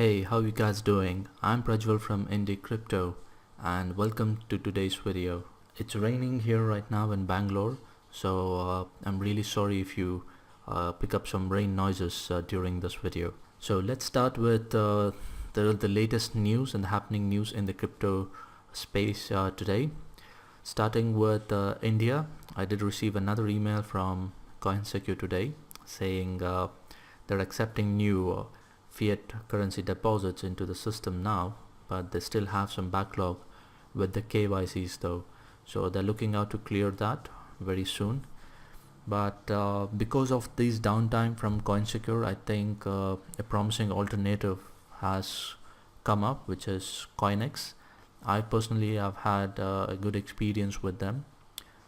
Hey, how you guys doing? I'm Prajwal from Indie Crypto and welcome to today's video. It's raining here right now in Bangalore, so I'm really sorry if you pick up some rain noises during this video. So let's start with the latest news and the happening news in the crypto space today. Starting with India, I did receive another email from CoinSecure today saying they're accepting new fiat currency deposits into the system now, but they still have some backlog with the KYCs though. So they're looking out to clear that very soon. But because of this downtime from CoinSecure, I think a promising alternative has come up, which is CoinEx. I personally have had a good experience with them.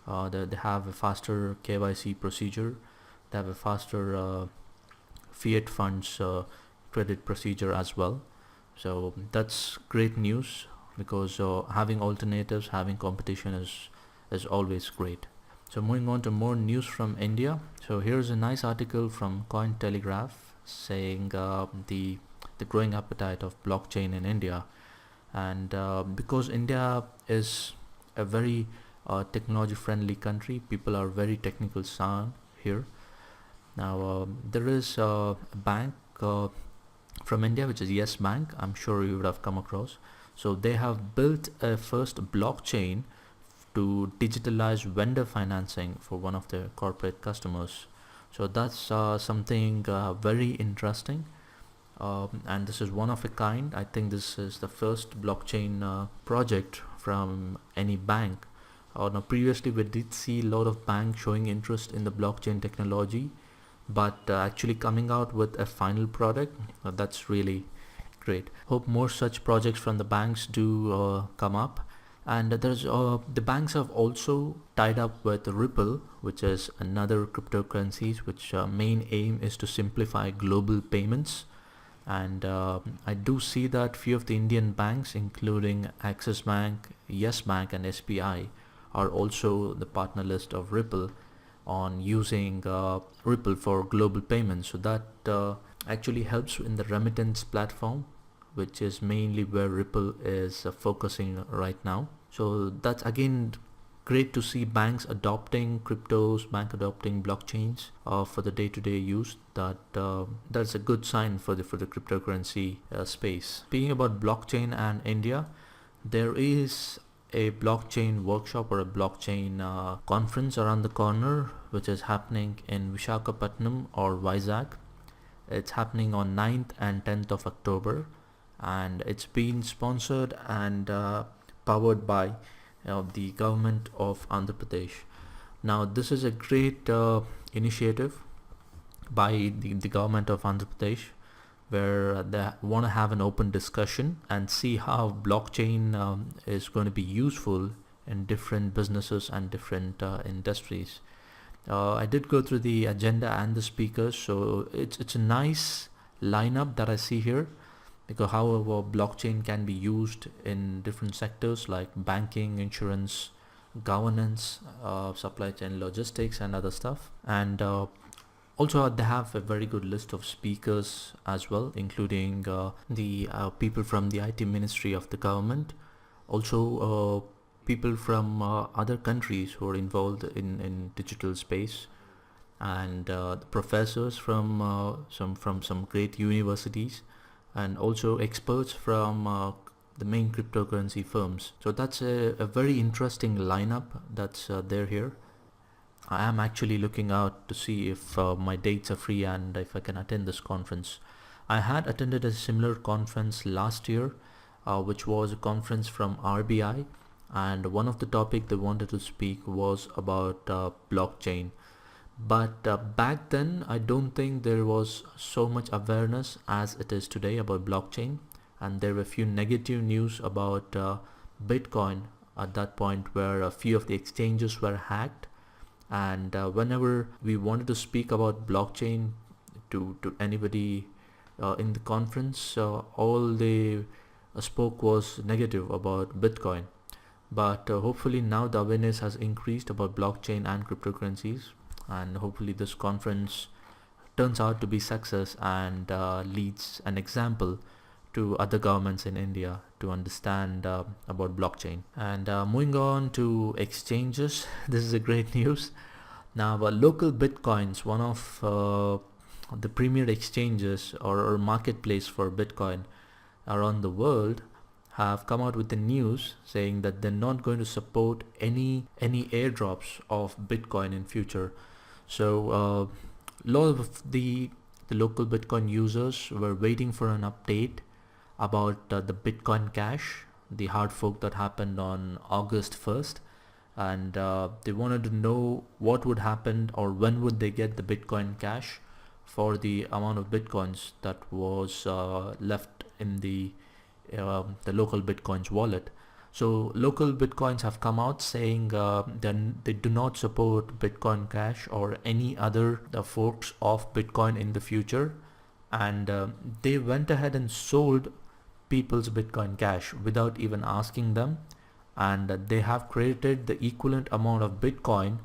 They have a faster KYC procedure. They have a faster fiat funds credit procedure as well. So that's great news because having alternatives, having competition is always great. So moving on to more news from India. So here's a nice article from Cointelegraph saying the growing appetite of blockchain in India. And because India is a very technology friendly country, people are very technical sound here. Now there is a bank from India which is Yes Bank. I'm sure you would have come across. So they have built a first blockchain to digitalize vendor financing for one of their corporate customers. So that's something very interesting. And this is one of a kind. I think this is the first blockchain project from any bank. Now previously we did see a lot of banks showing interest in the blockchain technology, but actually coming out with a final product, that's really great. Hope more such projects from the banks do come up. And there's the banks have also tied up with Ripple, which is another cryptocurrencies which main aim is to simplify global payments. And I do see that few of the Indian banks, including Axis Bank, Yes Bank and SBI, are also the partner list of Ripple on using Ripple for global payments. So that actually helps in the remittance platform, which is mainly where Ripple is focusing right now. So that's again great to see banks adopting cryptos, bank adopting blockchains for the day-to-day use. That's a good sign for the cryptocurrency space. Speaking about blockchain and India, there is a blockchain workshop or a blockchain conference around the corner, which is happening in Visakhapatnam or Vizag. It's happening on 9th and 10th of October, and it's been sponsored and powered by the government of Andhra Pradesh. Now this is a great initiative by the government of Andhra Pradesh, where they want to have an open discussion and see how blockchain is going to be useful in different businesses and different industries. I did go through the agenda and the speakers, so it's a nice lineup that I see here, because however blockchain can be used in different sectors like banking, insurance, governance, supply chain logistics and other stuff. And also they have a very good list of speakers as well, including the people from the IT ministry of the government, also people from other countries who are involved in digital space, and professors from some great universities, and also experts from the main cryptocurrency firms. So that's a very interesting lineup that's there here. I am actually looking out to see if my dates are free and if I can attend this conference. I had attended a similar conference last year, which was a conference from RBI, and one of the topic they wanted to speak was about blockchain. But back then I don't think there was so much awareness as it is today about blockchain, and there were a few negative news about Bitcoin at that point, where a few of the exchanges were hacked. And whenever we wanted to speak about blockchain to anybody in the conference, all they spoke was negative about Bitcoin. But hopefully now the awareness has increased about blockchain and cryptocurrencies, and hopefully this conference turns out to be success and leads an example to other governments in India to understand about blockchain. And moving on to exchanges, this is a great news. Now, local Bitcoins, one of the premier exchanges or marketplace for Bitcoin around the world, have come out with the news saying that they're not going to support any airdrops of Bitcoin in future. So a lot of the local Bitcoin users were waiting for an update about the Bitcoin Cash, the hard fork that happened on August 1st, and they wanted to know what would happen or when would they get the Bitcoin Cash for the amount of Bitcoins that was left in the local Bitcoins wallet. So local Bitcoins have come out saying then they do not support Bitcoin Cash or any other forks of Bitcoin in the future, and they went ahead and sold people's Bitcoin Cash without even asking them, and they have credited the equivalent amount of Bitcoin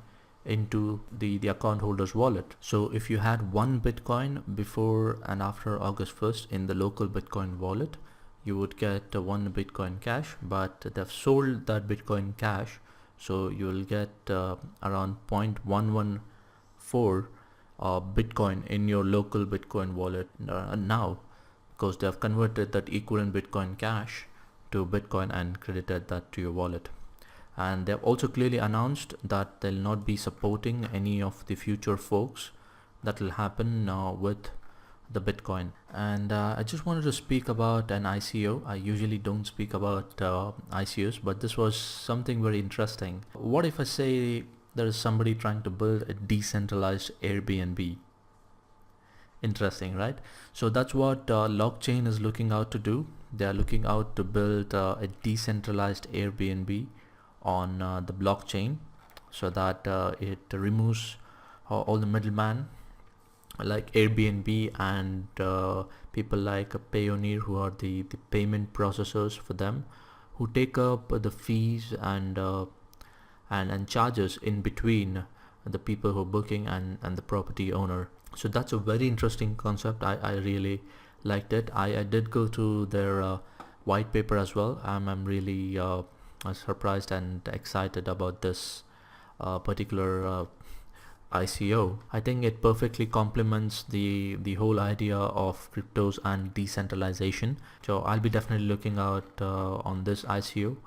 into the account holder's wallet. So if you had one Bitcoin before and after August 1st in the local Bitcoin wallet, you would get one Bitcoin Cash, but they've sold that Bitcoin Cash, so you will get around 0.114 Bitcoin in your local Bitcoin wallet now, because they have converted that equivalent Bitcoin Cash to Bitcoin and credited that to your wallet. And they've also clearly announced that they'll not be supporting any of the future forks that will happen with the Bitcoin. And I just wanted to speak about an ICO. I usually don't speak about ICOs, but this was something very interesting. What if I say there is somebody trying to build a decentralized Airbnb? Interesting, right? So that's what Lockchain is looking out to do. They are looking out to build a decentralized Airbnb on the blockchain, so that it removes all the middleman like Airbnb and people like Payoneer, who are the payment processors for them, who take up the fees and charges in between the people who are booking and the property owner. So that's a very interesting concept. I really liked it. I did go to their white paper as well. I'm really surprised and excited about this particular ICO. I think it perfectly complements the whole idea of cryptos and decentralization. So I'll be definitely looking out on this ICO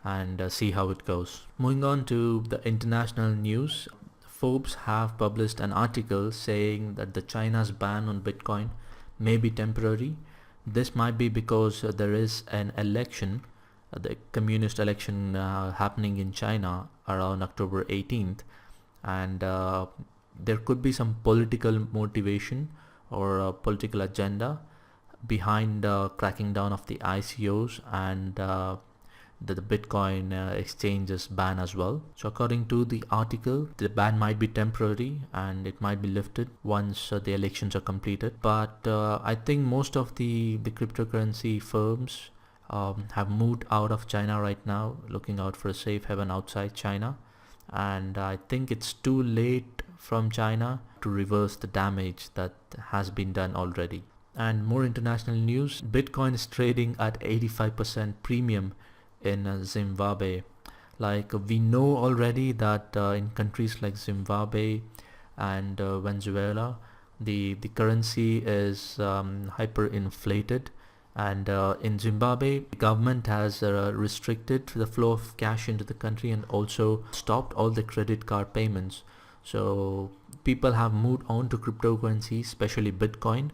and see how it goes. Moving on to the international news, Forbes have published an article saying that the China's ban on Bitcoin may be temporary. This might be because there is an election, the communist election happening in China around October 18th, and there could be some political motivation or a political agenda behind cracking down of the ICOs and the Bitcoin exchanges ban as well. So according to the article, the ban might be temporary and it might be lifted once the elections are completed. But I think most of the cryptocurrency firms have moved out of China right now, looking out for a safe haven outside China. And I think it's too late from China to reverse the damage that has been done already. And more international news, Bitcoin is trading at 85% premium in Zimbabwe. Like we know already that in countries like Zimbabwe and Venezuela, the currency is hyperinflated. And in Zimbabwe, the government has restricted the flow of cash into the country and also stopped all the credit card payments. So people have moved on to cryptocurrency, especially Bitcoin,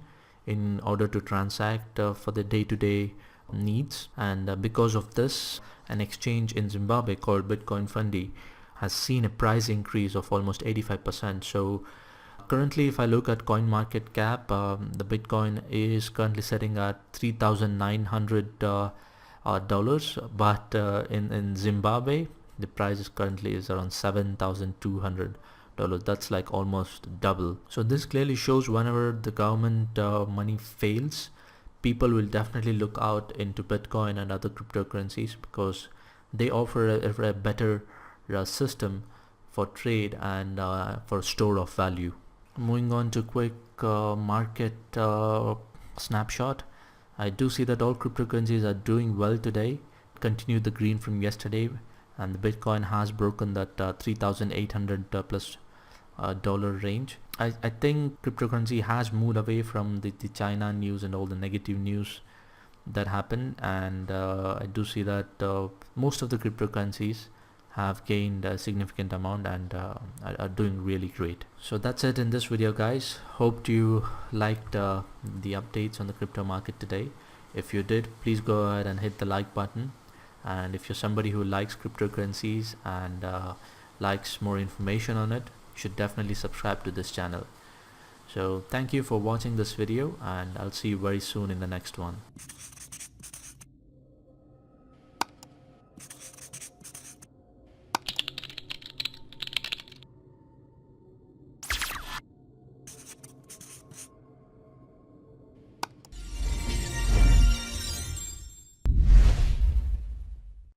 in order to transact for the day-to-day needs. And because of this, an exchange in Zimbabwe called Bitcoin Fundi has seen a price increase of almost 85%. So currently, if I look at CoinMarketCap, the Bitcoin is currently sitting at $3,900, but in Zimbabwe, the price is currently around $7,200. That's like almost double. So this clearly shows whenever the government money fails, people will definitely look out into Bitcoin and other cryptocurrencies because they offer a better system for trade and for store of value. Moving on to quick market snapshot. I do see that all cryptocurrencies are doing well today. Continued the green from yesterday, and the Bitcoin has broken that 3,800 plus dollar range. I think cryptocurrency has moved away from the China news and all the negative news that happened, and I do see that most of the cryptocurrencies have gained a significant amount and are doing really great. So that's it in this video, guys. Hope you liked the updates on the crypto market today. If you did, please go ahead and hit the like button, and if you're somebody who likes cryptocurrencies and likes more information on it, you should definitely subscribe to this channel. So thank you for watching this video, and I'll see you very soon in the next one.